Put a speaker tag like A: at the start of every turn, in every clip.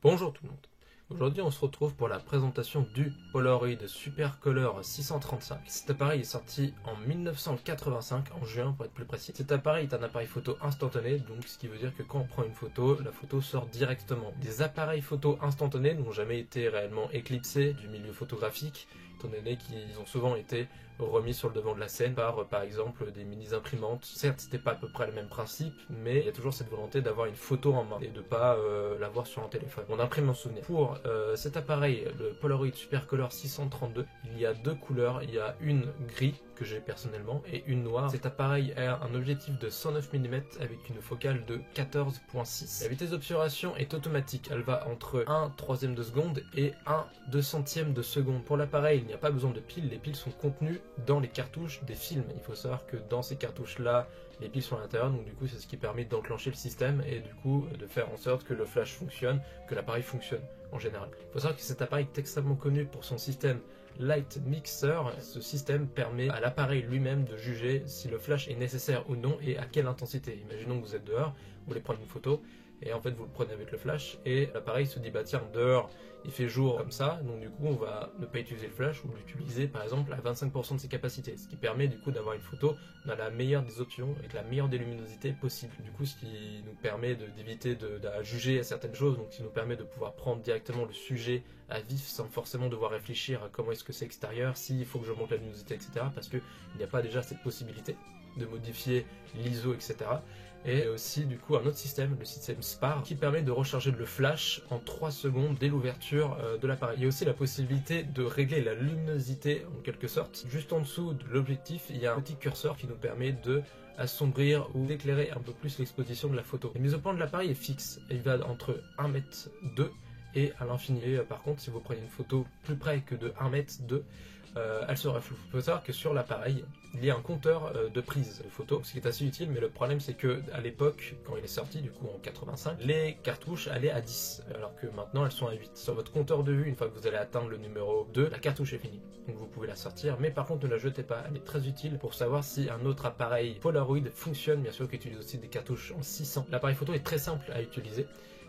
A: Bonjour tout le monde. Aujourd'hui, on se retrouve pour la présentation du Polaroid Supercolor 635. Cet appareil est sorti en 1985, en juin pour être plus précis. Cet appareil est un appareil photo instantané, donc ce qui veut dire que quand on prend une photo, la photo sort directement. Des appareils photo instantanés n'ont jamais été réellement éclipsés du milieu photographique, étant donné qu'ils ont souvent été remis sur le devant de la scène par exemple des mini-imprimantes. Certes, c'était pas à peu près le même principe, mais il y a toujours cette volonté d'avoir une photo en main et de pas l'avoir sur un téléphone. On imprime en souvenir. Pour cet appareil, le Polaroid Supercolor 632, il y a deux couleurs. Il y a une gris que j'ai personnellement et une noire. Cet appareil a un objectif de 109 mm avec une focale de 14.6. La vitesse d'obturation est automatique. Elle va entre 1/3 de seconde et 1/200 de seconde. Pour l'appareil, il n'y a pas besoin de piles. Les piles sont contenues dans les cartouches des films. Il faut savoir que dans ces cartouches-là, les piles sont à l'intérieur, donc du coup c'est ce qui permet d'enclencher le système et du coup de faire en sorte que le flash fonctionne, que l'appareil fonctionne en général. Il faut savoir que cet appareil est extrêmement connu pour son système Light Mixer. Ce système permet à l'appareil lui-même de juger si le flash est nécessaire ou non et à quelle intensité. Imaginons que vous êtes dehors, vous voulez prendre une photo et en fait vous le prenez avec le flash et l'appareil se dit bah tiens dehors il fait jour comme ça, donc du coup on va ne pas utiliser le flash ou l'utiliser par exemple à 25% de ses capacités, ce qui permet du coup d'avoir une photo dans la meilleure des options avec la meilleure des luminosités possible. Du coup ce qui nous permet d'éviter de juger à certaines choses, donc ce qui nous permet de pouvoir prendre directement le sujet à vif sans forcément devoir réfléchir à comment est-ce que c'est extérieur, s'il faut que je monte la luminosité, etc. parce qu'il n'y a pas déjà cette possibilité de modifier l'ISO, etc. Et aussi du coup un autre système, le système SPAR, qui permet de recharger le flash en 3 secondes dès l'ouverture de l'appareil. Il y a aussi la possibilité de régler la luminosité en quelque sorte. Juste en dessous de l'objectif, il y a un petit curseur qui nous permet de assombrir ou d'éclairer un peu plus l'exposition de la photo. La mise au point de l'appareil est fixe, il va entre 1,2 m et à l'infini. Par contre, si vous prenez une photo plus près que de 1,2 m, elle sera floue. Il faut savoir que sur l'appareil, il y a un compteur de prise de photo, ce qui est assez utile, mais le problème c'est que à l'époque, quand il est sorti, du coup en 85, les cartouches allaient à 10, alors que maintenant elles sont à 8. Sur votre compteur de vue, une fois que vous allez atteindre le numéro 2, la cartouche est finie. Donc vous pouvez la sortir, mais par contre ne la jetez pas, elle est très utile pour savoir si un autre appareil Polaroid fonctionne, bien sûr qu'il utilise aussi des cartouches en 600. L'appareil photo est très simple à utiliser.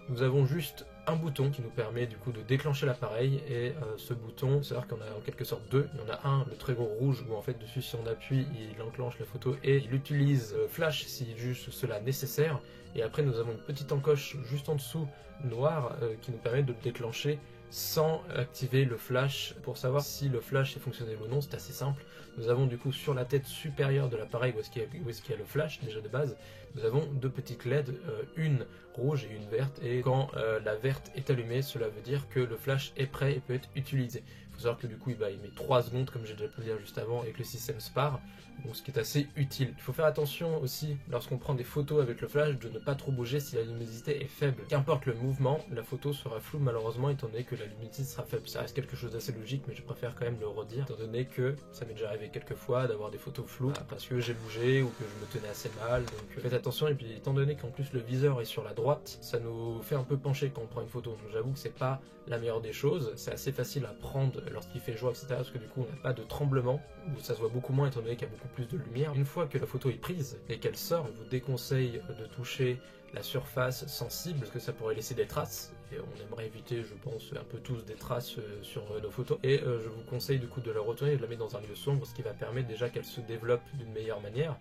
A: Nous avons juste un bouton qui nous permet du coup de déclencher l'appareil et ce bouton, c'est-à-dire qu'on a en quelque sorte deux. Il y en a un, le très gros rouge, où en fait dessus si on appuie, il enclenche la photo et il utilise flash s'il juge cela nécessaire. Et après nous avons une petite encoche juste en dessous noire qui nous permet de le déclencher sans activer le flash. Pour savoir si le flash est fonctionnel ou non, c'est assez simple. Nous avons du coup sur la tête supérieure de l'appareil où est-ce qu'il y a le flash déjà de base, nous avons deux petites LED, une rouge et une verte, et quand la verte est allumée, cela veut dire que le flash est prêt et peut être utilisé. Il faut savoir que du coup il met 3 secondes comme j'ai déjà pu le dire juste avant avec le système SPAR, donc ce qui est assez utile. Il faut faire attention aussi lorsqu'on prend des photos avec le flash de ne pas trop bouger si la luminosité est faible. Qu'importe le mouvement, la photo sera floue malheureusement étant donné que la luminosité sera faible. Ça reste quelque chose d'assez logique, mais je préfère quand même le redire étant donné que ça m'est déjà arrivé quelques fois d'avoir des photos floues parce que j'ai bougé ou que je me tenais assez mal, donc faites attention. Et puis étant donné qu'en plus le viseur est sur la droite, ça nous fait un peu pencher quand on prend une photo, donc j'avoue que c'est pas la meilleure des choses. C'est assez facile à prendre lorsqu'il fait jour, etc. parce que du coup on n'a pas de tremblement, ou ça se voit beaucoup moins étant donné qu'il y a beaucoup plus de lumière. Une fois que la photo est prise et qu'elle sort, je vous déconseille de toucher la surface sensible parce que ça pourrait laisser des traces et on aimerait éviter, je pense, un peu tous des traces sur nos photos. Et je vous conseille du coup de la retourner et de la mettre dans un lieu sombre, ce qui va permettre déjà qu'elle se développe d'une meilleure manière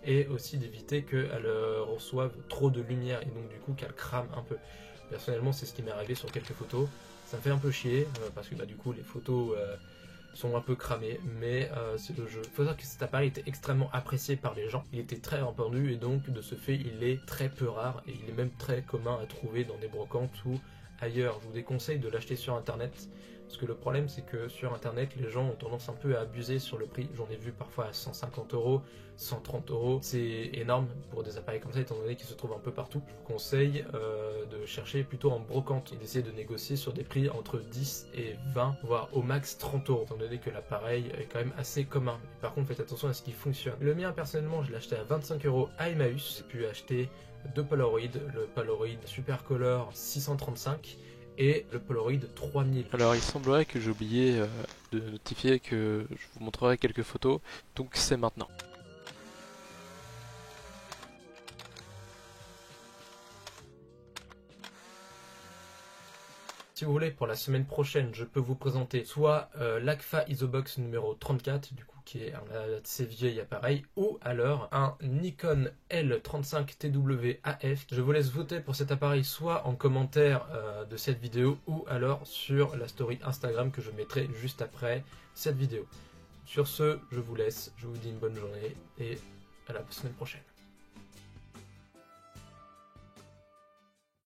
A: et aussi d'éviter qu'elle reçoive trop de lumière et donc du coup qu'elle crame un peu. Personnellement, c'est ce qui m'est arrivé sur quelques photos. Ça me fait un peu chier parce que du coup les photos sont un peu cramés, mais c'est le jeu. Il faut savoir que cet appareil était extrêmement apprécié par les gens, il était très répandu et donc de ce fait il est très peu rare et il est même très commun à trouver dans des brocantes ou ailleurs. Je vous déconseille de l'acheter sur internet parce que le problème c'est que sur internet les gens ont tendance un peu à abuser sur le prix. J'en ai vu parfois à 150 €, 130 €, c'est énorme pour des appareils comme ça étant donné qu'ils se trouvent un peu partout. Je vous conseille de chercher plutôt en brocante et d'essayer de négocier sur des prix entre 10 et 20 voire au max 30 € étant donné que l'appareil est quand même assez commun. Mais par contre faites attention à ce qu'il fonctionne. Le mien personnellement je l'ai acheté à 25 € à Emmaüs. J'ai pu acheter deux Polaroid, le Polaroid Supercolor 635 et le Polaroid 3000.
B: Alors il semblerait que j'ai oublié de notifier que je vous montrerai quelques photos, donc c'est maintenant.
A: Si vous voulez, pour la semaine prochaine, je peux vous présenter soit l'Agfa Isobox numéro 34, du coup, qui est un assez vieil appareil, ou alors un Nikon L35TW AF. Je vous laisse voter pour cet appareil soit en commentaire de cette vidéo, ou alors sur la story Instagram que je mettrai juste après cette vidéo. Sur ce, je vous laisse, je vous dis une bonne journée et à la semaine prochaine.